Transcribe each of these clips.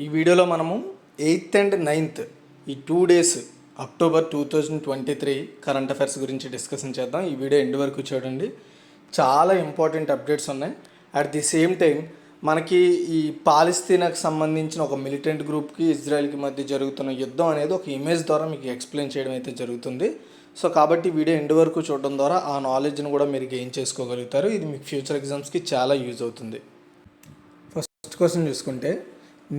ఈ వీడియోలో మనము 8th and 9th ఈ 2 days అక్టోబర్ 2023 కరెంట్ అఫైర్స్ గురించి డిస్కషన్ చేద్దాం. ఈ వీడియో ఎండ్ వరకు చూడండి, చాలా ఇంపార్టెంట్ అప్డేట్స్ ఉన్నాయి. అట్ ది సేమ్ టైం మనకి ఈ పాలస్తీనాకు సంబంధించిన ఒక మిలిటెంట్ గ్రూప్కి ఇజ్రాయెల్కి మధ్య జరుగుతున్న యుద్ధం అనేది ఒక ఇమేజ్ ద్వారా మీకు ఎక్స్ప్లెయిన్ చేయడం అయితే జరుగుతుంది. సో కాబట్టి వీడియో ఎండ్ వరకు చూడడం ద్వారా ఆ నాలెడ్జ్ని కూడా మీరు గెయిన్ చేసుకోగలుగుతారు. ఇది మీకు ఫ్యూచర్ ఎగ్జామ్స్కి చాలా యూజ్ అవుతుంది. ఫస్ట్ క్వశ్చన్ చూసుకుంటే,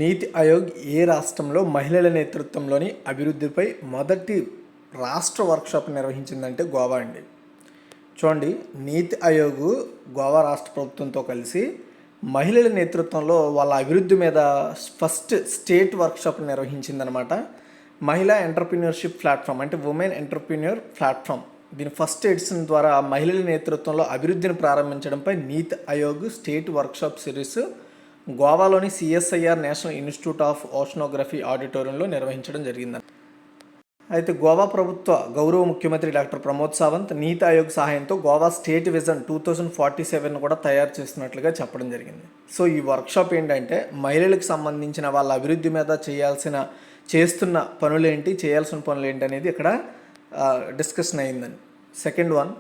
నీతి ఆయోగ్ ఏ రాష్ట్రంలో మహిళల నేతృత్వంలోని అభివృద్ధిపై మొదటి రాష్ట్ర వర్క్షాప్ నిర్వహించిందంటే గోవా అండి. చూడండి, నీతి ఆయోగ్ గోవా రాష్ట్ర ప్రభుత్వంతో కలిసి మహిళల నేతృత్వంలో వాళ్ళ అభివృద్ధి మీద ఫస్ట్ స్టేట్ వర్క్షాప్ నిర్వహించిందనమాట. మహిళా ఎంటర్ప్రీన్యూర్షిప్ ప్లాట్ఫామ్ అంటే ఉమెన్ ఎంటర్ప్రీన్యూర్ ప్లాట్ఫామ్, దీని ఫస్ట్ ఎడిషన్ ద్వారా మహిళల నేతృత్వంలో అభివృద్ధిని ప్రారంభించడంపై NITI Aayog state workshop series గోవాలోని CSIR national institute of oceanography ఆడిటోరియంలో నిర్వహించడం జరిగింది. అయితే గోవా ప్రభుత్వ గౌరవ ముఖ్యమంత్రి డాక్టర్ ప్రమోద్ సావంత్ నీతి ఆయోగ్ సహాయంతో గోవా స్టేట్ విజన్ 2047 కూడా తయారు చేస్తున్నట్లుగా చెప్పడం జరిగింది. సో ఈ వర్క్షాప్ ఏంటంటే మహిళలకు సంబంధించిన వాళ్ళ అభివృద్ధి మీద చేస్తున్న పనులేంటి, చేయాల్సిన పనులు ఏంటి అనేది ఇక్కడ డిస్కషన్ అయిందని. సెకండ్ వన్,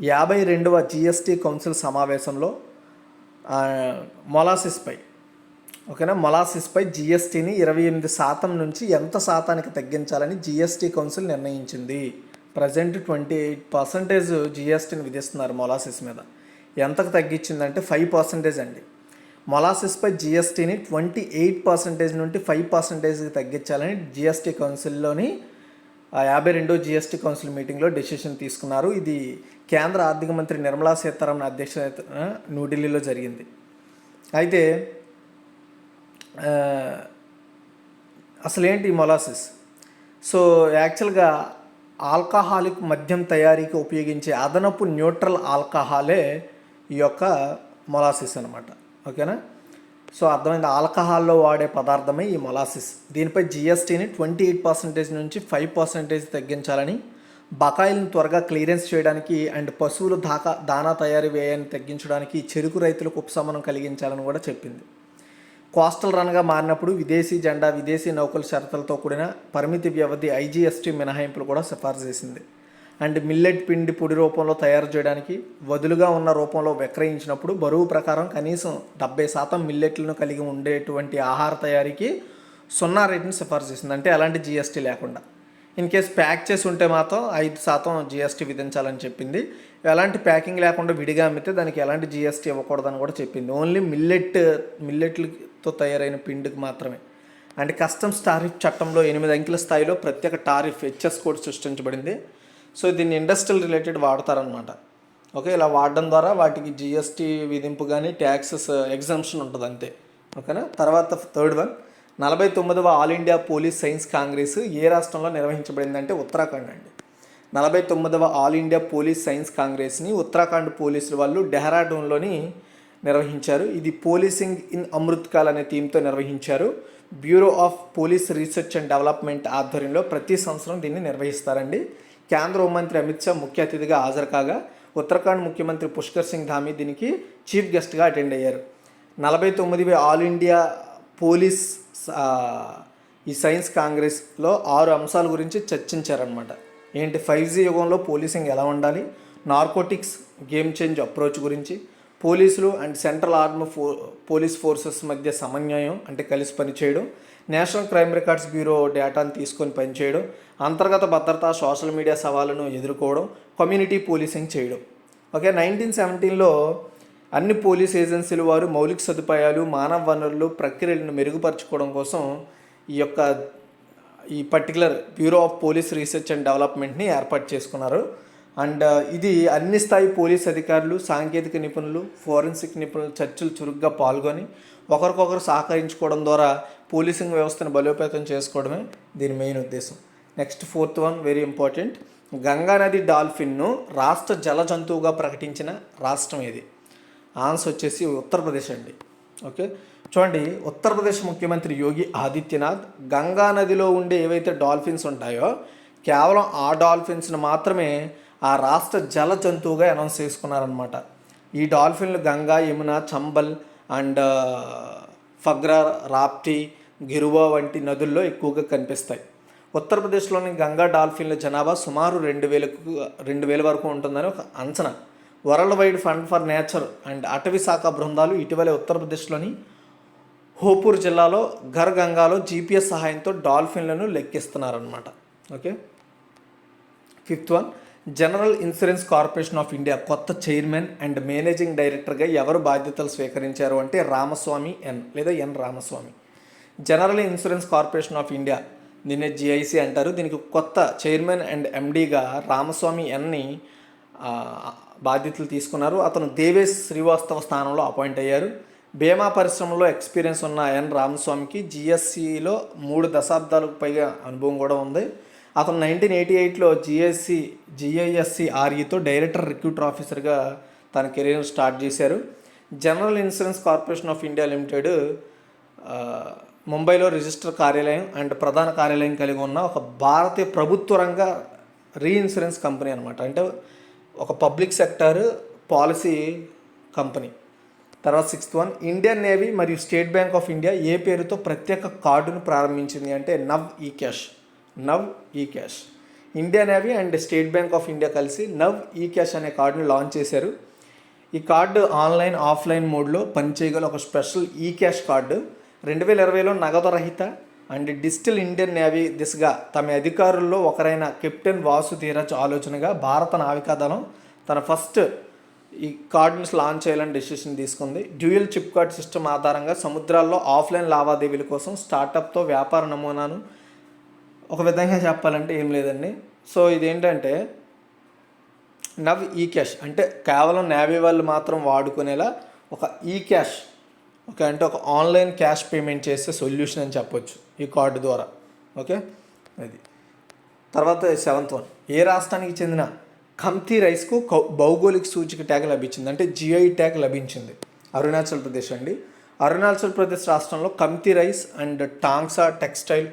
52వ GST కౌన్సిల్ సమావేశంలో మొలాసిస్పై మొలాసిస్పై GSTని 28% నుంచి ఎంత శాతానికి తగ్గించాలని GST కౌన్సిల్ నిర్ణయించింది. ప్రజెంట్ 28% GSTని విధిస్తున్నారు మొలాసిస్ మీద. ఎంతకు తగ్గించిందంటే 5% అండి. మొలాసిస్పై GSTని 28% నుండి 5%కి తగ్గించాలని GST కౌన్సిల్లోని 52వ GST కౌన్సిల్ మీటింగ్లో డెసిషన్ తీసుకున్నారు. ఇది కేంద్ర ఆర్థిక మంత్రి నిర్మలా సీతారామన్ అధ్యక్షతన న్యూఢిల్లీలో జరిగింది. అయితే అసలేంటి మొలాసిస్? సో యాక్చువల్గా ఆల్కహాలిక్ మద్యం తయారీకి ఉపయోగించే అదనపు న్యూట్రల్ ఆల్కహాలే ఈ యొక్క మొలాసిస్ అనమాట. ఓకేనా? సో అర్థమైంది, ఆల్కహాల్లో వాడే పదార్థమే ఈ మొలాసిస్. దీనిపై GSTని 28% నుంచి 5% తగ్గించాలని, బకాయిలను త్వరగా క్లియరెన్స్ చేయడానికి అండ్ పశువుల దానా తయారీ వ్యయాన్ని తగ్గించడానికి చెరుకు రైతులకు ఉపశమనం కలిగించాలని కూడా చెప్పింది. కోస్టల్ రన్గా మారినప్పుడు విదేశీ జెండా, విదేశీ నౌకల షరతులతో కూడిన పరిమితి వ్యవధి IGST మినహాయింపులు కూడా సిఫార్సు చేసింది. అండ్ మిల్లెట్ పిండి పొడి రూపంలో తయారు చేయడానికి, వదులుగా ఉన్న రూపంలో విక్రయించినప్పుడు బరువు ప్రకారం కనీసం 70% మిల్లెట్లను కలిగి ఉండేటువంటి ఆహార తయారీకి 0 రేటుని సిఫార్సు చేసింది. అంటే ఎలాంటి GST లేకుండా. ఇన్ కేసు ప్యాక్ చేసి ఉంటే మాత్రం 5% GST విధించాలని చెప్పింది. ఎలాంటి ప్యాకింగ్ లేకుండా విడిగా అమ్మితే దానికి ఎలాంటి GST ఇవ్వకూడదని కూడా చెప్పింది. ఓన్లీ మిల్లెట్లతో తయారైన పిండికి మాత్రమే. అండ్ కస్టమ్స్ టారిఫ్ చట్టంలో 8 అంకెల స్థాయిలో ప్రత్యేక టారిఫ్ HS కోడ్ సృష్టించబడింది. సో దీన్ని ఇండస్ట్రియల్ రిలేటెడ్ వాడతారనమాట. ఓకే, ఇలా వాడడం ద్వారా వాటికి GST విధింపు కానీ ట్యాక్సెస్ ఎగ్జంప్షన్ ఉంటుంది అంతే. ఓకేనా? తర్వాత థర్డ్ వన్, 49వ all India police science congress ఏ రాష్ట్రంలో నిర్వహించబడిందంటే ఉత్తరాఖండ్ అండి. 49వ ఆల్ ఇండియా పోలీస్ సైన్స్ కాంగ్రెస్ని ఉత్తరాఖండ్ పోలీసుల వాళ్ళు డెహ్రాడూన్లోని నిర్వహించారు. ఇది పోలీసింగ్ ఇన్ అమృత్కాల్ అనే థీమ్తో నిర్వహించారు. Bureau of police research and development ఆధ్వర్యంలో ప్రతి సంవత్సరం దీన్ని నిర్వహిస్తారండి. కేంద్ర హోంమంత్రి అమిత్ షా ముఖ్య అతిథిగా హాజరు కాగా ఉత్తరాఖండ్ ముఖ్యమంత్రి పుష్కర్ సింగ్ ధామీ దీనికి చీఫ్ గెస్ట్గా అటెండ్ అయ్యారు. 49వ ఆల్ ఇండియా పోలీస్ ఈ సైన్స్ కాంగ్రెస్లో 6 అంశాల గురించి చర్చించారనమాట. ఏంటి? 5G యుగంలో పోలీసింగ్ ఎలా ఉండాలి, నార్కోటిక్స్ గేమ్ చేంజ్ అప్రోచ్ గురించి, పోలీసులు and central arm police forces మధ్య సమన్వయం అంటే కలిసి పనిచేయడం, నేషనల్ క్రైమ్ రికార్డ్స్ బ్యూరో డేటాను తీసుకొని పనిచేయడం, అంతర్గత భద్రత, సోషల్ మీడియా సవాళ్ళను ఎదుర్కోవడం, కమ్యూనిటీ పోలీసింగ్ చేయడం. ఓకే, 1917లో అన్ని పోలీస్ ఏజెన్సీలు వారు మౌలిక సదుపాయాలు, మానవ వనరులు, ప్రక్రియలను మెరుగుపరచుకోవడం కోసం ఈ particular bureau of police research and డెవలప్మెంట్ని ఏర్పాటు చేసుకున్నారు. అండ్ ఇది అన్ని స్థాయి పోలీస్ అధికారులు, సాంకేతిక నిపుణులు, ఫోరెన్సిక్ నిపుణులు చర్చలు చురుగ్గా పాల్గొని ఒకరికొకరు సహకరించుకోవడం ద్వారా పోలీసింగ్ వ్యవస్థను బలోపేతం చేసుకోవడమే దీని మెయిన్ ఉద్దేశం. Next fourth one, very important, గంగానది డాల్ఫిన్ను రాష్ట్ర జల జంతువుగా ప్రకటించిన రాష్ట్రం ఏది? ఆన్సర్ వచ్చేసి ఉత్తరప్రదేశ్ అండి. ఓకే, చూడండి, ఉత్తరప్రదేశ్ ముఖ్యమంత్రి యోగి ఆదిత్యనాథ్ గంగా నదిలో ఉండే ఏవైతే డాల్ఫిన్స్ ఉంటాయో కేవలం ఆ డాల్ఫిన్స్ని మాత్రమే ఆ రాష్ట్ర జల జంతువుగా అనౌన్స్ చేసుకున్నారనమాట. ఈ డాల్ఫిన్లు గంగా, యమున, చంబల్ అండ్ ఫగ్రా, రాప్తి, గిరువా వంటి నదుల్లో ఎక్కువగా కనిపిస్తాయి. ఉత్తరప్రదేశ్లోని గంగా డాల్ఫిన్ల జనాభా సుమారు 2000 వరకు ఉంటుందని ఒక అంచనా. World wide fund for nature and అటవీ శాఖ బృందాలు ఇటీవలే ఉత్తరప్రదేశ్లోని హోపూర్ జిల్లాలో ఘర్ గంగాలో జీపీఎస్ సహాయంతో డాల్ఫిన్లను లెక్కిస్తున్నారన్నమాట. Okay, fifth one, general insurance corporation of India కొత్త చైర్మన్ అండ్ మేనేజింగ్ డైరెక్టర్గా ఎవరు బాధ్యతలు స్వీకరించారు అంటే రామస్వామి ఎన్ లేదా N Ramaswamy. General insurance corporation of India, దీన్ని జిఐసి అంటారు. దీనికి కొత్త చైర్మన్ అండ్ ఎండీగా రామస్వామి ఎన్ని బాధ్యతలు తీసుకున్నారు. అతను దేవేశ్ శ్రీవాస్తవ స్థానంలో అపాయింట్ అయ్యారు. బీమా పరిశ్రమలో ఎక్స్పీరియన్స్ ఉన్న ఎన్ రామస్వామికి జిఎస్సిలో 3 దశాబ్దాలకు పైగా అనుభవం కూడా ఉంది. అతను 1988లో జిఐఎస్సిఆర్ఈతో డైరెక్టర్ రిక్రూటర్ ఆఫీసర్గా తన కెరీర్ స్టార్ట్ చేశారు. General insurance corporation of India limited ముంబైలో రిజిస్టర్ కార్యాలయం అండ్ ప్రధాన కార్యాలయం కలిగి ఉన్న ఒక భారతీయ ప్రభుత్వ రంగ రీఇన్సూరెన్స్ కంపెనీ అనమాట. అంటే ఒక పబ్లిక్ సెక్టర్ పాలసీ కంపెనీ. తర్వాత సిక్స్త్ వన్, ఇండియన్ నేవీ మరియు స్టేట్ బ్యాంక్ ఆఫ్ ఇండియా ఏ పేరుతో ప్రత్యేక కార్డును ప్రారంభించింది అంటే నవ్ ఈ cash. India navy and state bank of India కలిసి నవ్ ఈ క్యాష్ అనే కార్డును లాంచ్ చేశారు. ఈ కార్డు ఆన్లైన్ ఆఫ్లైన్ మోడ్లో పనిచేయగల ఒక స్పెషల్ ఈ క్యాష్ కార్డు. 2020లో నగదు రహిత అండ్ డిజిటల్ ఇండియన్ నేవీ దిశగా తమ అధికారుల్లో ఒకరైన కెప్టెన్ వాసు ధీరజ్ ఆలోచనగా భారత నావికాదళం తన ఫస్ట్ ఈ కార్డుని లాంచ్ చేయాలని డెసిషన్ తీసుకుంది. డ్యూయల్ చిప్ కార్డ్ సిస్టమ్ ఆధారంగా సముద్రాల్లో ఆఫ్లైన్ లావాదేవీల కోసం స్టార్టప్తో వ్యాపార నమూనాను ఒక విధంగా చెప్పాలంటే ఏం లేదండి. సో ఇదేంటంటే నవ్ ఈ క్యాష్ అంటే కేవలం నేవీ వాళ్ళు మాత్రం వాడుకునేలా ఒక ఈ క్యాష్, ఓకే, అంటే ఒక ఆన్లైన్ క్యాష్ పేమెంట్ చేసే సొల్యూషన్ అని చెప్పొచ్చు ఈ కార్డు ద్వారా. ఓకే, అది. తర్వాత సెవెంత్ వన్, ఏ రాష్ట్రానికి చెందిన ఖమ్తీ రైస్కు భౌగోళిక సూచిక ట్యాగ్ లభించింది అంటే జిఐ ట్యాగ్ లభించింది? అరుణాచల్ ప్రదేశ్ అండి. అరుణాచల్ ప్రదేశ్ రాష్ట్రంలో ఖమ్తీ రైస్ అండ్ టాంగ్సా టెక్స్టైల్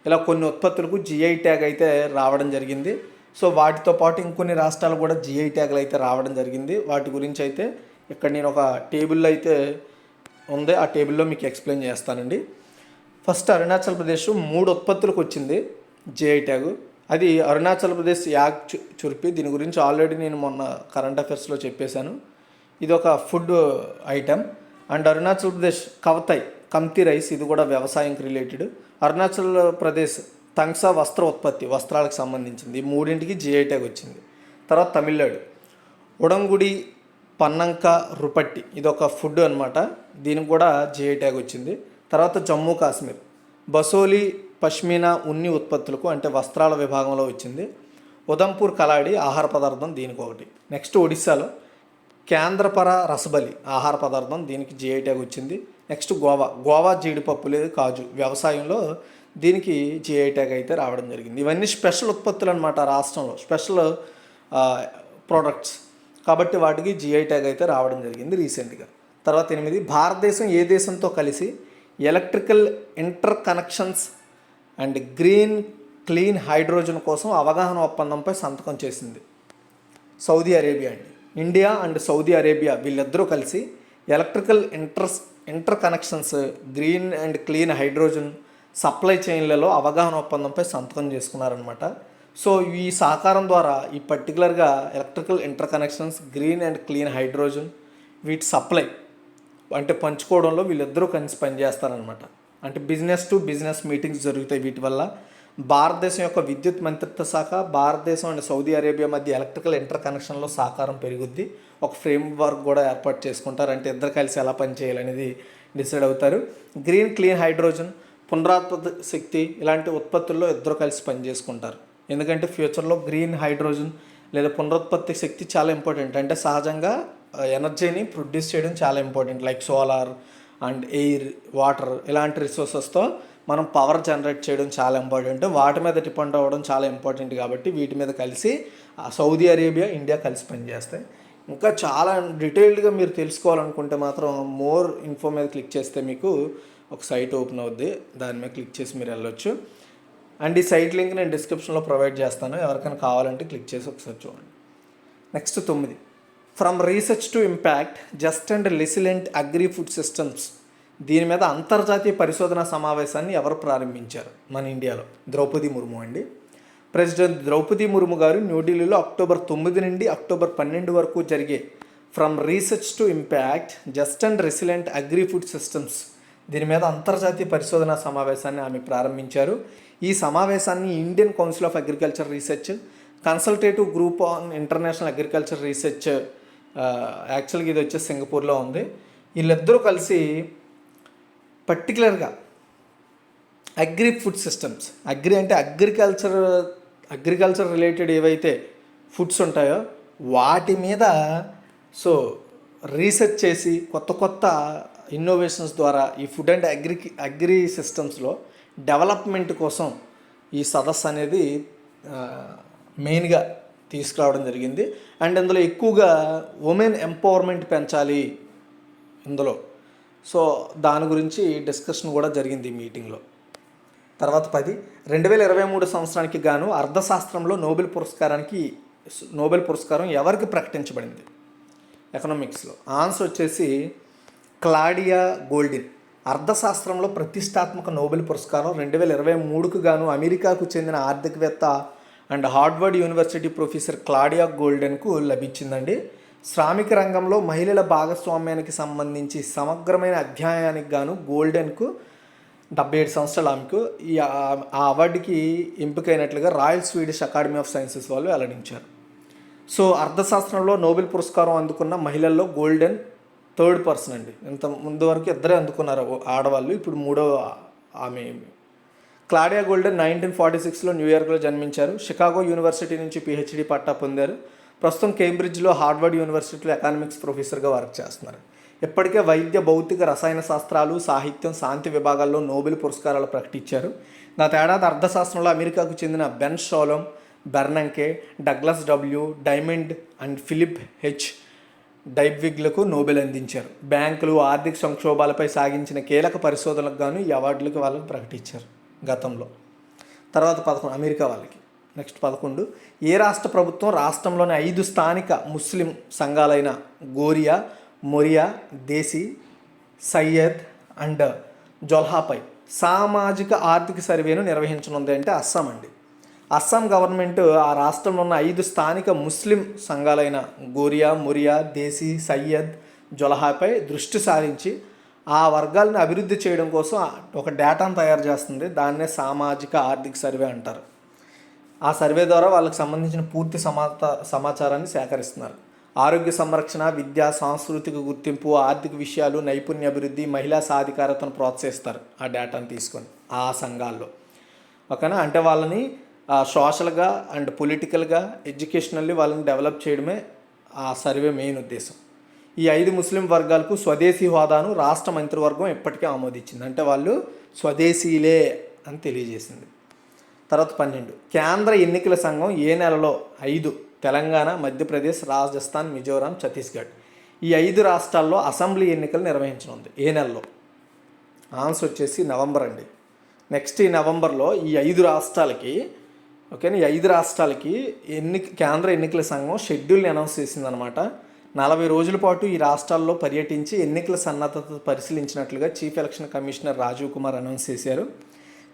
ఇలా కొన్ని ఉత్పత్తులకు జిఐ ట్యాగ్ అయితే రావడం జరిగింది. సో వాటితో పాటు ఇంకొన్ని రాష్ట్రాలు కూడా జిఐ ట్యాగ్లు అయితే రావడం జరిగింది. వాటి గురించి అయితే ఇక్కడ నేను ఒక టేబుల్లో అయితే ఉంది, ఆ టేబుల్లో మీకు ఎక్స్ప్లెయిన్ చేస్తానండి. ఫస్ట్ అరుణాచల్ ప్రదేశ్ 3 ఉత్పత్తులకు వచ్చింది జిఐ ట్యాగు. అది అరుణాచల్ ప్రదేశ్ యాగ్ చుర్పి. దీని గురించి ఆల్రెడీ నేను మొన్న కరెంట్ అఫైర్స్లో చెప్పేశాను. ఇది ఒక food item. And Arunachal Pradesh Khamti rice, ఇది కూడా వ్యవసాయంకి రిలేటెడ్. అరుణాచల్ ప్రదేశ్ తంగ్సా వస్త్ర ఉత్పత్తి, వస్త్రాలకు సంబంధించింది. ఈ 3ంటికి జిఐ ట్యాగ్ వచ్చింది. తర్వాత తమిళనాడు ఉడంగుడి పన్నంక రుపట్టి, ఇది ఒక ఫుడ్ అనమాట, దీనికి కూడా జిఐ ట్యాగ్ వచ్చింది. తర్వాత జమ్మూ కాశ్మీర్ బసోలి పష్మీనా ఉన్ని ఉత్పత్తులకు అంటే వస్త్రాల విభాగంలో వచ్చింది. ఉదంపూర్ కలాడి ఆహార పదార్థం, దీనికి ఒకటి. నెక్స్ట్ ఒడిస్సాలో కేంద్రపర రసబలి ఆహార పదార్థం, దీనికి జిఐ ట్యాగ్ వచ్చింది. నెక్స్ట్ గోవా జీడిపప్పు లేదు కాజు వ్యవసాయంలో, దీనికి జిఐ ట్యాగ్ అయితే రావడం జరిగింది. ఇవన్నీ స్పెషల్ ఉత్పత్తులు అనమాట, రాష్ట్రంలో స్పెషల్ ప్రోడక్ట్స్ కాబట్టి వాటికి జిఐ ట్యాగ్ అయితే రావడం జరిగింది రీసెంట్గా. తర్వాత 8, భారతదేశం ఏ దేశంతో కలిసి electrical interconnections and green clean hydrogen కోసం అవగాహన ఒప్పందంపై సంతకం చేసింది? సౌదీ అరేబియా అండి. ఇండియా అండ్ సౌదీ అరేబియా వీళ్ళిద్దరూ కలిసి electrical interconnections, green and clean hydrogen supply చైన్లలో అవగాహన ఒప్పందంపై సంతకం చేసుకున్నారనమాట. సో ఈ సహకారం ద్వారా ఈ పర్టికులర్గా electrical interconnections, green and clean hydrogen వీటి సప్లై అంటే పంచుకోవడంలో వీళ్ళిద్దరూ కలిసి పనిచేస్తారనమాట. అంటే బిజినెస్ టు బిజినెస్ మీటింగ్స్ జరుగుతాయి వీటి వల్ల. భారతదేశం యొక్క విద్యుత్ మంత్రిత్వ శాఖ భారతదేశం అండ్ సౌదీ అరేబియా మధ్య ఎలక్ట్రికల్ ఇంటర్ కనెక్షన్లో సహకారం పెరుగుద్ది. ఒక ఫ్రేమ్ వర్క్ కూడా ఏర్పాటు చేసుకుంటారు, అంటే ఇద్దరు కలిసి ఎలా పనిచేయాలనేది డిసైడ్ అవుతారు. గ్రీన్ క్లీన్ హైడ్రోజన్, పునరుత్పత్తి శక్తి ఇలాంటి ఉత్పత్తుల్లో ఇద్దరు కలిసి పనిచేసుకుంటారు. ఎందుకంటే ఫ్యూచర్లో గ్రీన్ హైడ్రోజన్ లేదా పునరుత్పత్తి శక్తి చాలా ఇంపార్టెంట్. అంటే సహజంగా ఎనర్జీని ప్రొడ్యూస్ చేయడం చాలా important. Like solar and air, water ఇలాంటి రిసోర్సెస్తో మనం పవర్ జనరేట్ చేయడం చాలా ఇంపార్టెంట్. వాటి మీద డిపెండ్ అవ్వడం చాలా ఇంపార్టెంట్. కాబట్టి వీటి మీద కలిసి సౌదీ అరేబియా, ఇండియా కలిసి పనిచేస్తాయి. ఇంకా చాలా డీటెయిల్డ్గా మీరు తెలుసుకోవాలనుకుంటే మాత్రం మోర్ ఇన్ఫో మీద క్లిక్ చేస్తే మీకు ఒక సైట్ ఓపెన్ అవుద్ది. దాని మీద క్లిక్ చేసి మీరు వెళ్ళొచ్చు. అండ్ ఈ సైట్ లింక్ నేను డిస్క్రిప్షన్లో ప్రొవైడ్ చేస్తాను, ఎవరికైనా కావాలంటే క్లిక్ చేసి ఒకసారి చూడండి. Next 9, from research to impact just and resilient agri food systems దీని మీద అంతర్జాతీయ పరిశోధన సమావేశాన్ని ఎవరు ప్రారంభించారు? మన ఇండియాలో ద్రౌపది ముర్ము అండి. ప్రెసిడెంట్ ద్రౌపది ముర్ము గారు న్యూఢిల్లీలో అక్టోబర్ 9 నుండి అక్టోబర్ 12 వరకు జరిగే from research to impact just and resilient agri food systems దీని మీద అంతర్జాతీయ పరిశోధన సమావేశాన్ని ఆమె ప్రారంభించారు. ఈ సమావేశాన్ని Indian council of agriculture research, consultative group on international agriculture research, యాక్చువల్గా ఇది వచ్చేసి సింగపూర్లో ఉంది. వీళ్ళిద్దరూ కలిసి పర్టికులర్గా అగ్రి ఫుడ్ సిస్టమ్స్, అగ్రి అంటే అగ్రికల్చర్ రిలేటెడ్ ఏవైతే ఫుడ్స్ ఉంటాయో వాటి మీద రీసెర్చ్ చేసి కొత్త ఇన్నోవేషన్స్ ద్వారా ఈ ఫుడ్ అండ్ అగ్రి సిస్టమ్స్లో డెవలప్మెంట్ కోసం ఈ సదస్సు అనేది మెయిన్గా తీసుకురావడం జరిగింది. అండ్ అందులో ఎక్కువగా ఉమెన్ ఎంపవర్మెంట్ పెంచాలి ఇందులో. దాని గురించి డిస్కషన్ కూడా జరిగింది ఈ మీటింగ్లో. తర్వాత 2023 సంవత్సరానికి గాను అర్థశాస్త్రంలో నోబెల్ పురస్కారం ఎవరికి ప్రకటించబడింది? ఎకనామిక్స్లో ఆన్సర్ వచ్చేసి క్లాడియా గోల్డిన్. అర్థశాస్త్రంలో ప్రతిష్టాత్మక నోబెల్ పురస్కారం 2023కు గాను అమెరికాకు చెందిన ఆర్థికవేత్త and Harvard university professor Claudia గోల్డెన్కు లభించిందండి. శ్రామిక రంగంలో మహిళల భాగస్వామ్యానికి సంబంధించి సమగ్రమైన అధ్యాయానికి గాను గోల్డెన్కు 77 సంవత్సరాలు ఆమెకు ఆ అవార్డుకి ఎంపికైనట్లుగా Royal Swedish Academy of Sciences వాళ్ళు వెల్లడించారు. అర్థశాస్త్రంలో నోబెల్ పురస్కారం అందుకున్న మహిళల్లో గోల్డెన్ థర్డ్ పర్సన్ అండి. ఇంత ముందు వరకు ఇద్దరే అందుకున్నారు ఆడవాళ్ళు, ఇప్పుడు మూడవ ఆమె. క్లాడియా గోల్డెన్ 1946లో న్యూయార్క్లో జన్మించారు. షికాగో యూనివర్సిటీ నుంచి PhD పట్టా పొందారు. ప్రస్తుతం కేంబ్రిడ్జ్లో హార్వర్డ్ యూనివర్సిటీలో ఎకనామిక్స్ ప్రొఫెసర్గా వర్క్ చేస్తున్నారు. ఇప్పటికే వైద్య, భౌతిక, రసాయన శాస్త్రాలు, సాహిత్యం, శాంతి విభాగాల్లో నోబెల్ పురస్కారాలు ప్రకటించారు. గత ఏడాది అర్థశాస్త్రంలో అమెరికాకు చెందిన Ben Shalom, Bernanke, Douglas W. Diamond and Philip H. డైబ్విగ్లకు నోబెల్ అందించారు. బ్యాంకులు, ఆర్థిక సంక్షోభాలపై సాగించిన కీలక పరిశోధనలకు గాను ఈ అవార్డులకు వాళ్ళకి ప్రకటించారు గతంలో. తర్వాత 11 అమెరికా వాళ్ళకి. నెక్స్ట్ 11 ఏ రాష్ట్ర ప్రభుత్వం రాష్ట్రంలోని 5 స్థానిక ముస్లిం సంఘాలైన గోరియా, మొరియా, దేశీ, సయ్యద్ అండ్ జొల్హాపై సామాజిక ఆర్థిక సర్వేను నిర్వహించనుంది అంటే అస్సాం అండి. అస్సాం గవర్నమెంట్ ఆ రాష్ట్రంలో ఉన్న 5 స్థానిక ముస్లిం సంఘాలైన గోరియా, మొరియా, దేశీ, సయ్యద్, జొల్హాపై దృష్టి సారించి ఆ వర్గాలను అభివృద్ధి చేయడం కోసం ఒక డేటాను తయారు చేస్తుంది. దాన్నే సామాజిక ఆర్థిక సర్వే అంటారు. ఆ సర్వే ద్వారా వాళ్ళకి సంబంధించిన పూర్తి సమాచారాన్ని సేకరిస్తున్నారు. ఆరోగ్య సంరక్షణ, విద్య, సాంస్కృతిక గుర్తింపు, ఆర్థిక విషయాలు, నైపుణ్య అభివృద్ధి, మహిళా సాధికారతను ప్రోత్సహిస్తారు ఆ డేటాను తీసుకొని ఆ సంఘాల్లో. ఓకేనా? అంటే వాళ్ళని సోషల్గా అండ్ పొలిటికల్గా, ఎడ్యుకేషనల్లీ వాళ్ళని డెవలప్ చేయడమే ఆ సర్వే మెయిన్ ఉద్దేశం. ఈ 5 ముస్లిం వర్గాలకు స్వదేశీ హోదాను రాష్ట్ర మంత్రివర్గం ఇప్పటికే ఆమోదించింది. అంటే వాళ్ళు స్వదేశీలే అని తెలియజేసింది. తర్వాత 12 కేంద్ర ఎన్నికల సంఘం ఏ నెలలో 5 తెలంగాణ, మధ్యప్రదేశ్, రాజస్థాన్, మిజోరాం, ఛత్తీస్గఢ్ ఈ 5 రాష్ట్రాల్లో అసెంబ్లీ ఎన్నికలు నిర్వహించనుంది. ఏ నెలలో? ఆన్సర్ వచ్చేసి నవంబర్ అండి. నెక్స్ట్ ఈ నవంబర్లో ఈ 5 రాష్ట్రాలకి ఓకేనా, ఈ 5 రాష్ట్రాలకి కేంద్ర ఎన్నికల సంఘం షెడ్యూల్ని అనౌన్స్ చేసిందనమాట. 40 రోజుల పాటు ఈ రాష్ట్రాల్లో పర్యటించి ఎన్నికల సన్నద్ధత పరిశీలించినట్లుగా chief election commissioner Rajiv Kumar announce చేశారు.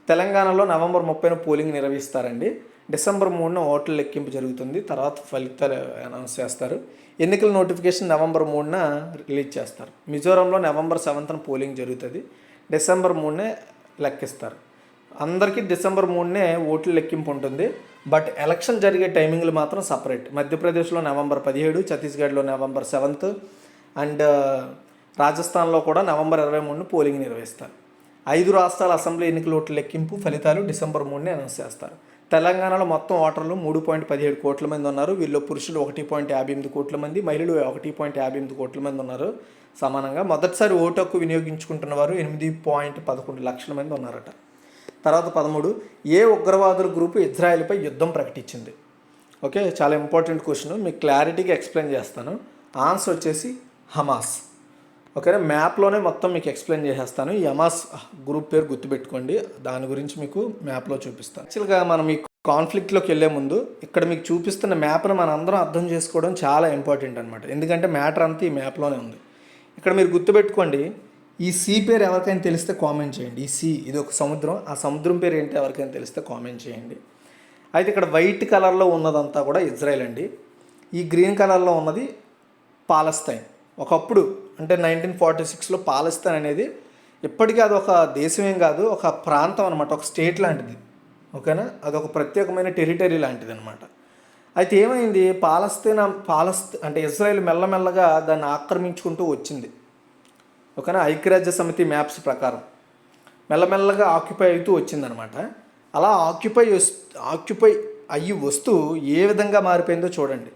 తెలంగాణలో నవంబర్ 30న పోలింగ్ నిర్వహిస్తారండి. డిసెంబర్ 3న ఓట్ల లెక్కింపు జరుగుతుంది. తర్వాత ఫలితాలు అనౌన్స్ చేస్తారు. ఎన్నికల నోటిఫికేషన్ నవంబర్ 3న రిలీజ్ చేస్తారు. మిజోరాంలో నవంబర్ 7న పోలింగ్ జరుగుతుంది. డిసెంబర్ 3నే లెక్కిస్తారు. అందరికీ డిసెంబర్ 3నే ఓట్ల లెక్కింపు ఉంటుంది. బట్ ఎలక్షన్ జరిగే టైమింగ్లు మాత్రం సపరేట్. మధ్యప్రదేశ్లో నవంబర్ 17, ఛత్తీస్గఢ్లో నవంబర్ 7 అండ్ రాజస్థాన్లో కూడా నవంబర్ 23న పోలింగ్ నిర్వహిస్తారు. 5 రాష్ట్రాల అసెంబ్లీ ఎన్నికల ఓట్ల లెక్కింపు ఫలితాలు డిసెంబర్ 3నే అనౌన్స్ చేస్తారు. తెలంగాణలో మొత్తం ఓటర్లు 3.17 కోట్ల మంది ఉన్నారు. వీళ్ళు పురుషులు 1.58 కోట్ల మంది, మహిళలు 1.58 కోట్ల మంది ఉన్నారు సమానంగా. మొదటిసారి ఓటు హక్కు వినియోగించుకుంటున్న వారు 8.11 లక్షల మంది ఉన్నారట. తర్వాత 13 ఏ ఉగ్రవాదుల గ్రూపు ఇజ్రాయెల్పై యుద్ధం ప్రకటించింది? ఓకే, చాలా ఇంపార్టెంట్ క్వశ్చన్, మీకు క్లారిటీగా ఎక్స్ప్లెయిన్ చేస్తాను. ఆన్సర్ వచ్చేసి హమాస్. ఓకేనా, మ్యాప్లోనే మొత్తం మీకు ఎక్స్ప్లెయిన్ చేసేస్తాను. ఈ హమాస్ గ్రూప్ పేరు గుర్తుపెట్టుకోండి, దాని గురించి మీకు మ్యాప్లో చూపిస్తాను. యాక్చువల్గా మనం ఈ కాన్ఫ్లిక్ట్లోకి వెళ్ళే ముందు ఇక్కడ మీకు చూపిస్తున్న మ్యాప్ను మనం అందరం అర్థం చేసుకోవడం చాలా ఇంపార్టెంట్ అనమాట. ఎందుకంటే మ్యాటర్ అంతా ఈ మ్యాప్లోనే ఉంది. ఇక్కడ మీరు గుర్తుపెట్టుకోండి, ఈ సీ పేరు ఎవరికైనా తెలిస్తే కామెంట్ చేయండి. ఈ సీ ఇది ఒక సముద్రం, ఆ సముద్రం పేరు ఏంటి ఎవరికైనా తెలిస్తే కామెంట్ చేయండి. అయితే ఇక్కడ వైట్ కలర్లో ఉన్నదంతా కూడా ఇజ్రాయెల్ అండి. ఈ గ్రీన్ కలర్లో ఉన్నది పాలస్తీన్. ఒకప్పుడు అంటే 1946లో పాలస్తీన్ అనేది ఇప్పటికీ అది ఒక దేశమేం కాదు, ఒక ప్రాంతం అనమాట, ఒక స్టేట్ లాంటిది. ఓకేనా, అదొక ప్రత్యేకమైన టెరిటరీ లాంటిది అనమాట. అయితే ఏమైంది, అంటే ఇజ్రాయెల్ మెల్లమెల్లగా దాన్ని ఆక్రమించుకుంటూ వచ్చింది. ఓకేనా, ఐక్యరాజ్య సమితి మ్యాప్స్ ప్రకారం మెల్లమెల్లగా ఆక్యుపై అవుతూ వచ్చిందనమాట. అలా ఆక్యుపై అయ్యి వస్తూ ఏ విధంగా మారిపోయిందో చూడండి.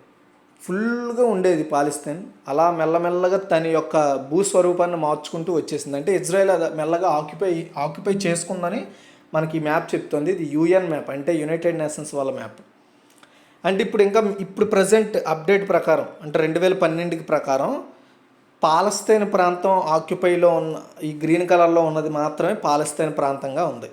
ఫుల్గా ఉండేది పాలస్తీన్, అలా మెల్లమెల్లగా తన యొక్క భూస్వరూపాన్ని మార్చుకుంటూ వచ్చేసింది. అంటే ఇజ్రాయెల్ అది మెల్లగా ఆక్యుపై చేసుకుందని మనకి ఈ మ్యాప్ చెప్తుంది. ఇది యూఎన్ మ్యాప్, అంటే యునైటెడ్ నేషన్స్ వాళ్ళ మ్యాప్. అంటే ఇప్పుడు ప్రజెంట్ అప్డేట్ ప్రకారం, అంటే 2012 ప్రకారం పాలస్తీన్ ప్రాంతం ఆక్యుపైలో ఉన్న ఈ గ్రీన్ కలర్లో ఉన్నది మాత్రమే పాలస్తీన్ ప్రాంతంగా ఉంది.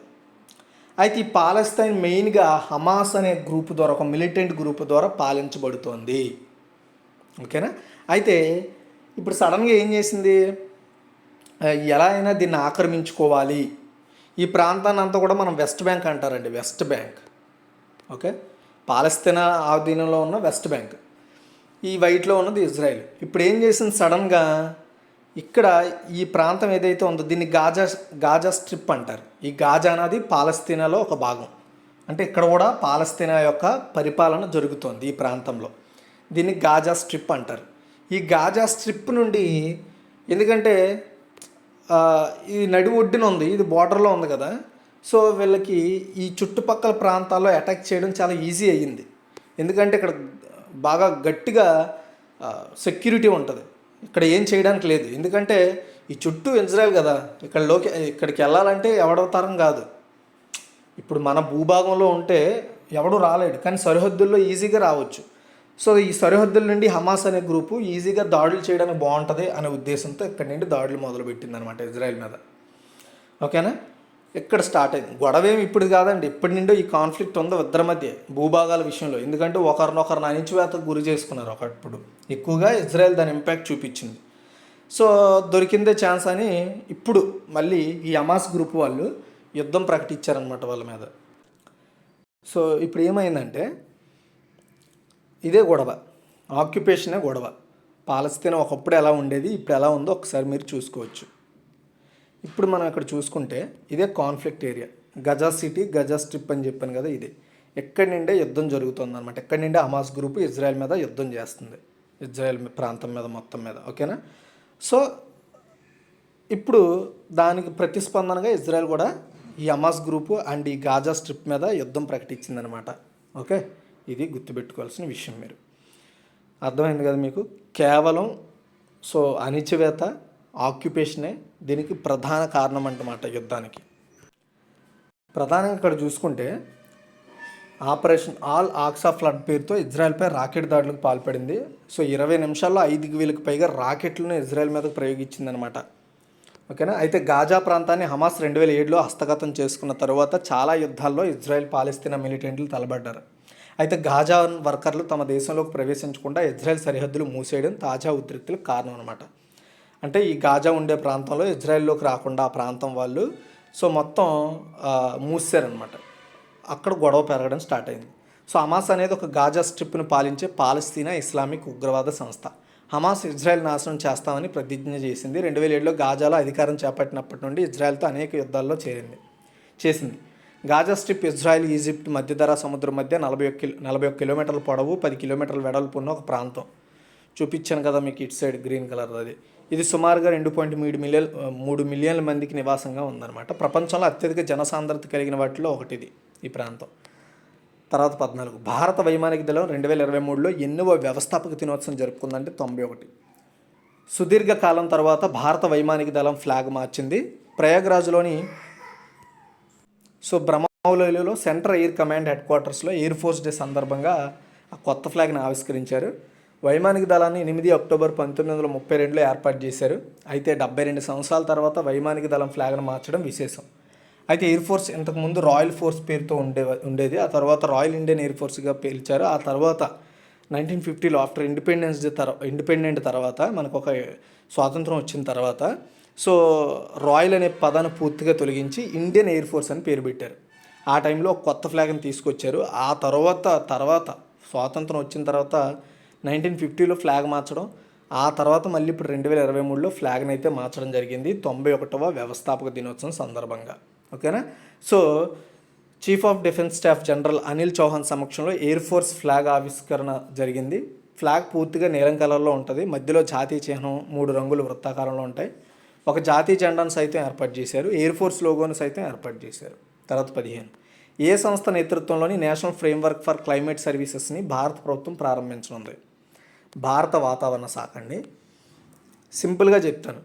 అయితే ఈ పాలస్తీన్ మెయిన్గా హమాస్ అనే గ్రూప్ ద్వారా, ఒక మిలిటెంట్ గ్రూప్ ద్వారా పాలించబడుతోంది. ఓకేనా, అయితే ఇప్పుడు సడన్గా ఏం చేసింది, ఎలా అయినా దీన్ని ఆక్రమించుకోవాలి. ఈ ప్రాంతాన్ని అంతా కూడా మనం వెస్ట్ బ్యాంక్ అంటారండి, వెస్ట్ బ్యాంక్. ఓకే, పాలస్తీనా ఆధీనంలో ఉన్న వెస్ట్ బ్యాంక్, ఈ వైట్లో ఉన్నది ఇజ్రాయెల్. ఇప్పుడు ఏం చేసింది సడన్గా, ఇక్కడ ఈ ప్రాంతం ఏదైతే ఉందో దీన్ని గాజా స్ట్రిప్ అంటారు. ఈ గాజా అనేది పాలస్తీనాలో ఒక భాగం. అంటే ఇక్కడ కూడా పాలస్తీనా యొక్క పరిపాలన జరుగుతోంది ఈ ప్రాంతంలో. దీన్ని గాజా స్ట్రిప్ అంటారు. ఈ గాజా స్ట్రిప్ నుండి, ఎందుకంటే ఇది నడి ఒడ్డున ఉంది, ఇది బార్డర్లో ఉంది కదా, సో వీళ్ళకి ఈ చుట్టుపక్కల ప్రాంతాల్లో అటాక్ చేయడం చాలా ఈజీ అయ్యింది. ఎందుకంటే ఇక్కడ బాగా గట్టిగా సెక్యూరిటీ ఉంటుంది, ఇక్కడ ఏం చేయడానికి లేదు. ఎందుకంటే ఈ చుట్టూ ఇజ్రాయెల్ కదా, ఇక్కడికి వెళ్ళాలంటే ఎవడవతారం కాదు. ఇప్పుడు మన భూభాగంలో ఉంటే ఎవడు రాలేడు, కానీ సరిహద్దుల్లో ఈజీగా రావచ్చు. సో ఈ సరిహద్దుల నుండి హమాస్ అనే గ్రూపు ఈజీగా దాడులు చేయడానికి బాగుంటుంది అనే ఉద్దేశంతో ఇక్కడ నుండి దాడులు మొదలుపెట్టింది అనమాట ఇజ్రాయెల్ మీద. ఓకేనా, ఇక్కడ స్టార్ట్ అయింది గొడవేమి ఇప్పుడు కాదండి, ఇప్పటి నుండో ఈ కాన్ఫ్లిక్ట్ ఉందో ఇద్దరి మధ్య భూభాగాల విషయంలో. ఎందుకంటే ఒకరినొకరిని అణిచివేతకు గురి చేసుకున్నారు ఒకప్పుడు, ఎక్కువగా ఇజ్రాయెల్ దాని ఇంపాక్ట్ చూపించింది. సో దొరికిందే ఛాన్స్ అని ఇప్పుడు మళ్ళీ ఈ హమాస్ గ్రూప్ వాళ్ళు యుద్ధం ప్రకటించారనమాట వాళ్ళ మీద. సో ఇప్పుడు ఏమైందంటే ఇదే గొడవ, ఆక్యుపేషనే గొడవ. పాలస్తీనా ఒకప్పుడు ఎలా ఉండేది, ఇప్పుడు ఎలా ఉందో ఒకసారి మీరు చూసుకోవచ్చు. ఇప్పుడు మనం ఇక్కడ చూసుకుంటే ఇదే conflict area, Gaza city, Gaza strip అని చెప్పాను కదా, ఇదే. ఎక్కడి నుండే యుద్ధం జరుగుతుంది అనమాట. ఎక్కడి నుండే హమాస్ గ్రూప్ ఇజ్రాయెల్ మీద యుద్ధం చేస్తుంది, ఇజ్రాయెల్ ప్రాంతం మీద మొత్తం మీద. ఓకేనా, సో ఇప్పుడు దానికి ప్రతిస్పందనగా ఇజ్రాయెల్ కూడా ఈ హమాస్ గ్రూపు అండ్ ఈ గాజా స్ట్రిప్ మీద యుద్ధం ప్రకటించిందనమాట. ఓకే, ఇది గుర్తుపెట్టుకోవాల్సిన విషయం. మీరు అర్థమైంది కదా మీకు. కేవలం సో అణిచివేత, ఆక్యుపేషనే దీనికి ప్రధాన కారణం అన్నమాట యుద్ధానికి. ప్రధానంగా ఇక్కడ చూసుకుంటే ఆపరేషన్ ఆల్ ఆక్సా ఫ్లడ్ పేరుతో ఇజ్రాయెల్పై రాకెట్ దాడులకు పాల్పడింది. సో 20 నిమిషాల్లో 5,000కి పైగా రాకెట్లను ఇజ్రాయెల్ మీదకు ప్రయోగించిందనమాట. ఓకేనా, అయితే గాజా ప్రాంతాన్ని హమాస్ 2007లో హస్తగతం చేసుకున్న తర్వాత చాలా యుద్ధాల్లో ఇజ్రాయెల్ పాలస్తీనా మిలిటెంట్లు తలబడ్డారు. అయితే గాజా వర్కర్లు తమ దేశంలోకి ప్రవేశించకుండా ఇజ్రాయెల్ సరిహద్దులు మూసేయడం తాజా ఉద్రిక్తులకు కారణం అనమాట. అంటే ఈ గాజా ఉండే ప్రాంతంలో ఇజ్రాయెల్లోకి రాకుండా ఆ ప్రాంతం వాళ్ళు సో మొత్తం మూసారనమాట. అక్కడ గొడవ పెరగడం స్టార్ట్ అయింది. సో హమాస్ అనేది ఒక గాజా స్ట్రిప్ను పాలించే పాలస్తీనా ఇస్లామిక్ ఉగ్రవాద సంస్థ. హమాస్ ఇజ్రాయెల్ నాశనం చేస్తామని ప్రతిజ్ఞ చేసింది. 2007లో గాజాలో అధికారం చేపట్టినప్పటి నుండి ఇజ్రాయెల్తో అనేక యుద్ధాల్లో చేసింది. గాజా స్ట్రిప్ ఇజ్రాయెల్, ఈజిప్ట్ మధ్యధరా సముద్రం మధ్య 41 కిలోమీటర్ల పొడవు, 10 కిలోమీటర్ల వెడల్పు ఉన్న ఒక ప్రాంతం. చూపించాను కదా మీకు ఇటు సైడ్ గ్రీన్ కలర్ అది. ఇది సుమారుగా 2.3 మిలియన్ల మందికి నివాసంగా ఉందన్నమాట. ప్రపంచంలో అత్యధిక జనసాంద్రత కలిగిన వాటిలో ఒకటిది ఈ ప్రాంతం. తర్వాత 14 భారత వైమానిక దళం 2023లో ఎన్నో వ్యవస్థాపక దినోత్సవం జరుపుకుందంటే 91. సుదీర్ఘకాలం తర్వాత భారత వైమానిక దళం ఫ్లాగ్ మార్చింది. ప్రయాగ్రాజ్లోని బ్రహ్మౌలిలో సెంట్రల్ ఎయిర్ కమాండ్ హెడ్ క్వార్టర్స్లో ఎయిర్ ఫోర్స్ డే సందర్భంగా ఆ కొత్త ఫ్లాగ్ని ఆవిష్కరించారు. వైమానిక దళాన్ని 8 అక్టోబర్ 1932లో ఏర్పాటు చేశారు. అయితే 72 సంవత్సరాల తర్వాత వైమానిక దళం ఫ్లాగ్ను మార్చడం విశేషం. అయితే ఎయిర్ ఫోర్స్ ఇంతకుముందు రాయల్ ఫోర్స్ పేరుతో ఉండేది. ఆ తర్వాత రాయల్ ఇండియన్ ఎయిర్ ఫోర్స్గా పిలిచారు. ఆ తర్వాత 1950లో ఆఫ్టర్ ఇండిపెండెంట్ తర్వాత మనకు ఒక స్వాతంత్రం వచ్చిన తర్వాత సో రాయల్ అనే పదాన్ని పూర్తిగా తొలగించి ఇండియన్ ఎయిర్ ఫోర్స్ అని పేరు పెట్టారు. ఆ టైంలో ఒక కొత్త ఫ్లాగ్ని తీసుకొచ్చారు. ఆ తర్వాత స్వాతంత్రం వచ్చిన తర్వాత 1950లో ఫ్లాగ్ మార్చడం, ఆ తర్వాత మళ్ళీ ఇప్పుడు 2023లో ఫ్లాగ్ని అయితే మార్చడం జరిగింది 91వ వ్యవస్థాపక దినోత్సవం సందర్భంగా. ఓకేనా. So chief of defence staff general Anil Chauhan సమక్షంలో ఎయిర్ ఫోర్స్ ఫ్లాగ్ ఆవిష్కరణ జరిగింది. ఫ్లాగ్ పూర్తిగా నీలం కలర్లో ఉంటుంది. మధ్యలో జాతీయ చిహ్నం 3 రంగులు వృత్తాకారంలో ఉంటాయి. ఒక జాతీయ జెండాను సైతం ఏర్పాటు చేశారు. ఎయిర్ ఫోర్స్ లోగోను సైతం ఏర్పాటు చేశారు. తర్వాత 15 ఏ సంస్థ నేతృత్వంలోని నేషనల్ ఫ్రేమ్వర్క్ ఫర్ క్లైమేట్ సర్వీసెస్ని భారత ప్రభుత్వం ప్రారంభించనుంది? భారత వాతావరణ శాఖ అండి. సింపుల్గా చెప్తాను,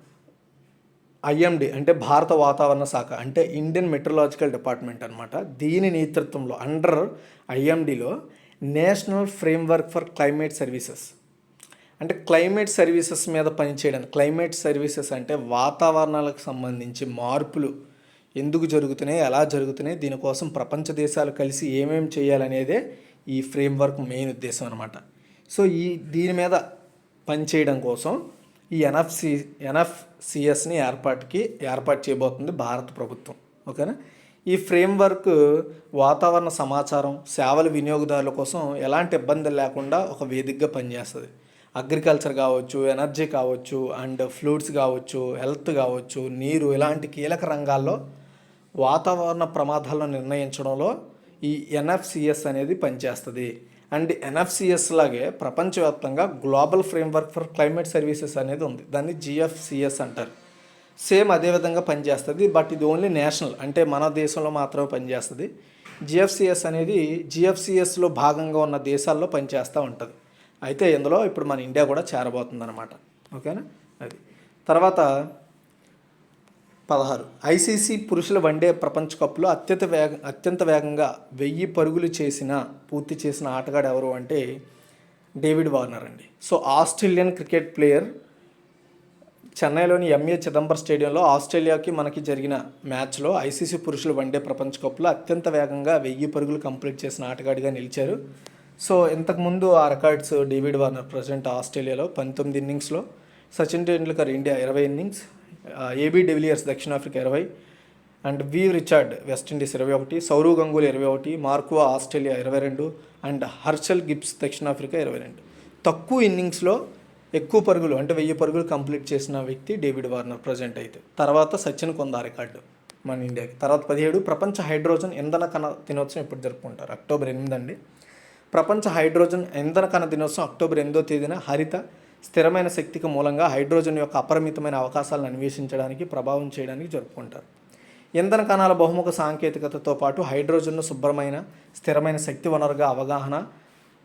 ఐఎండి అంటే భారత వాతావరణ శాఖ అంటే ఇండియన్ మెట్రలాజికల్ డిపార్ట్మెంట్ అనమాట. దీని నేతృత్వంలో అండర్ ఐఎండిలో national framework for climate services అంటే క్లైమేట్ సర్వీసెస్ మీద పనిచేయడానికి. క్లైమేట్ సర్వీసెస్ అంటే వాతావరణాలకు సంబంధించి మార్పులు ఎందుకు జరుగుతున్నాయి, ఎలా జరుగుతున్నాయి, దీనికోసం ప్రపంచ దేశాలు కలిసి ఏమేమి చేయాలనేదే ఈ ఫ్రేమ్వర్క్ మెయిన్ ఉద్దేశం అనమాట. సో దీని మీద పనిచేయడం కోసం ఈ ఎన్ఎఫ్సిఎస్ని ఏర్పాటు చేయబోతుంది భారత ప్రభుత్వం. ఓకేనా. ఈ ఫ్రేమ్వర్క్ వాతావరణ సమాచారం, సేవల వినియోగదారుల కోసం ఎలాంటి ఇబ్బందులు లేకుండా ఒక వేదికగా పనిచేస్తుంది. అగ్రికల్చర్ కావచ్చు, ఎనర్జీ కావచ్చు, అండ్ ఫ్లూయిడ్స్ కావచ్చు, హెల్త్ కావచ్చు, నీరు, ఇలాంటి కీలక రంగాల్లో వాతావరణ ప్రమాదాలను నిర్ణయించడంలో ఈ ఎన్ఎఫ్సిఎస్ అనేది పనిచేస్తుంది. అండ్ ఎన్ఎఫ్సిఎస్ లాగే ప్రపంచవ్యాప్తంగా global framework for climate services అనేది ఉంది. దాన్ని జిఎఫ్సిఎస్ అంటారు. సేమ్ అదేవిధంగా పనిచేస్తుంది. బట్ ఇది ఓన్లీ నేషనల్ అంటే మన దేశంలో మాత్రమే పనిచేస్తుంది. జిఎఫ్సిఎస్ అనేది జిఎఫ్సిఎస్లో భాగంగా ఉన్న దేశాల్లో పనిచేస్తూ ఉంటుంది. అయితే ఇందులో ఇప్పుడు మన ఇండియా కూడా చేరబోతుంది అనమాట. ఓకేనా. అది తర్వాత 16 ఐసీసీ పురుషుల వన్డే ప్రపంచ కప్లో అత్యంత వేగంగా 1000 పరుగులు పూర్తి చేసిన ఆటగాడు ఎవరు అంటే డేవిడ్ వార్నర్ అండి. సో ఆస్ట్రేలియన్ క్రికెట్ ప్లేయర్ చెన్నైలోని ఎంఏ చిదంబరం స్టేడియంలో ఆస్ట్రేలియాకి మనకి జరిగిన మ్యాచ్లో ఐసీసీ పురుషుల వన్డే ప్రపంచ కప్లో అత్యంత వేగంగా 1000 పరుగులు కంప్లీట్ చేసిన ఆటగాడిగా నిలిచారు. సో ఇంతకుముందు ఆ రికార్డ్స్ డేవిడ్ వార్నర్ ప్రజెంట్ ఆస్ట్రేలియాలో 19 ఇన్నింగ్స్లో, Sachin Tendulkar India 20 innings, AB de Villiers దక్షిణాఫ్రికా 20, and V Richard West Indies 21, Sourav Ganguly 21, మార్క్వా ఆస్ట్రేలియా 22, అండ్ హర్షల్ గిబ్స్ దక్షిణాఫ్రికా 22. తక్కువ ఇన్నింగ్స్లో ఎక్కువ పరుగులు అంటే 1000 పరుగులు కంప్లీట్ చేసిన వ్యక్తి డేవిడ్ వార్నర్ ప్రజెంట్ అయితే. తర్వాత సచిన్ కొందా రికార్డు మన ఇండియాకి. తర్వాత 17 ప్రపంచ హైడ్రోజన్ ఇంధన కణ దినోత్సవం ఎప్పుడు జరుపుకుంటారు? అక్టోబర్ 8 అండి. ప్రపంచ హైడ్రోజన్ ఇంధన కణ దినోత్సవం అక్టోబర్ 8వ తేదీన హరిత స్థిరమైన శక్తికి మూలంగా హైడ్రోజన్ యొక్క అపరిమితమైన అవకాశాలను అన్వేషించడానికి, ప్రభావం చేయడానికి జరుపుకుంటారు. ఇంధన కణాల బహుముఖ సాంకేతికతతో పాటు హైడ్రోజన్ను శుభ్రమైన స్థిరమైన శక్తి వనరుగా అవగాహన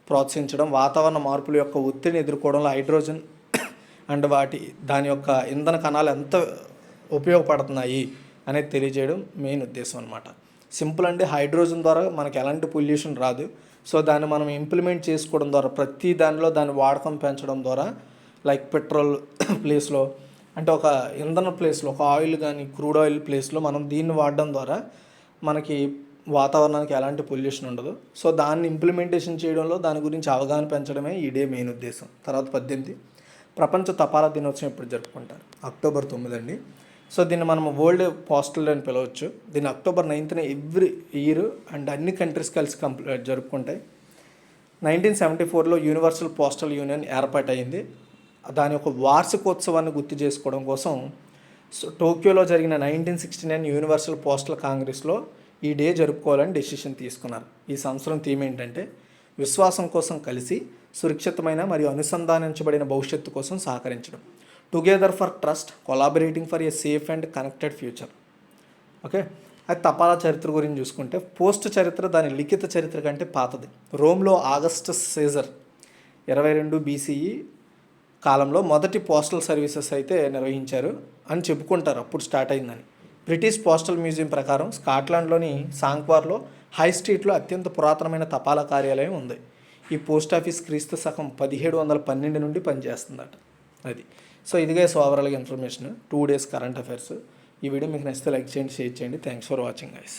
ప్రోత్సహించడం, వాతావరణ మార్పుల యొక్క ఒత్తిడిని ఎదుర్కోవడంలో హైడ్రోజన్ అండ్ దాని యొక్క ఇంధన కణాలు ఎంత ఉపయోగపడుతున్నాయి అనేది తెలియజేయడం మెయిన్ ఉద్దేశం అనమాట. సింపుల్ అండి. హైడ్రోజన్ ద్వారా మనకి ఎలాంటి పొల్యూషన్ రాదు. సో దాన్ని మనం ఇంప్లిమెంట్ చేసుకోవడం ద్వారా, ప్రతి దానిలో దాని వాడకం పెంచడం ద్వారా, లైక్ పెట్రోల్ ప్లేస్లో అంటే ఒక ఇంధన ప్లేస్లో ఒక ఆయిల్ కానీ క్రూడ్ ఆయిల్ ప్లేస్లో మనం దీన్ని వాడడం ద్వారా మనకి వాతావరణానికి ఎలాంటి పొల్యూషన్ ఉండదు. సో దాన్ని ఇంప్లిమెంటేషన్ చేయడంలో దాని గురించి అవగాహన పెంచడమే ఈ డే మెయిన్ ఉద్దేశం. తర్వాత 18 ప్రపంచ తపాలా దినోత్సవం ఎప్పుడు జరుపుకుంటారు? అక్టోబర్ 9 అండి. సో దీన్ని మనం వరల్డ్ పోస్టల్ అని పిలవచ్చు. దీన్ని అక్టోబర్ 9న ఎవ్రీ ఇయర్ అండ్ అన్ని కంట్రీస్ కలిసి జరుపుకుంటాయి. 1974లో యూనివర్సల్ పోస్టల్ యూనియన్ ఏర్పాటైంది. దాని యొక్క వార్షికోత్సవాన్ని గుర్తు చేసుకోవడం కోసం టోక్యోలో జరిగిన 1969 యూనివర్సల్ పోస్టల్ కాంగ్రెస్లో ఈ డే జరుపుకోవాలని డెసిషన్ తీసుకున్నారు. ఈ సంవత్సరం థీమ్ ఏంటంటే విశ్వాసం కోసం కలిసి సురక్షితమైన మరియు అనుసంధానించబడిన భవిష్యత్తు కోసం సహకరించడం. Together for trust, collaborating for a safe and connected future. Okay. అది తపాలా చరిత్ర గురించి చూసుకుంటే పోస్ట్ చరిత్ర దాని లిఖిత చరిత్ర కంటే పాతది. రోమ్లో ఆగస్టస్ సీజర్ 22 BCE కాలంలో మొదటి పోస్టల్ సర్వీసెస్ అయితే నిర్వహించారు అని చెప్పుకుంటారు, అప్పుడు స్టార్ట్ అయిందని. బ్రిటిష్ పోస్టల్ మ్యూజియం ప్రకారం స్కాట్లాండ్లోని సాంక్వార్లో హై స్ట్రీట్లో అత్యంత పురాతనమైన తపాలా కార్యాలయం ఉంది. ఈ పోస్ట్ ఆఫీస్ క్రీస్తు శకం 1712 నుండి పనిచేస్తుందట. అది. సో ఇదిగా ఓవరాల్గా ఇన్ఫర్మేషన్ 2 days కరెంట్ అఫైర్స్. ఈ వీడియో మీకు నచ్చితే లైక్ చేయండి, షేర్ చేయండి. Thanks for watching guys.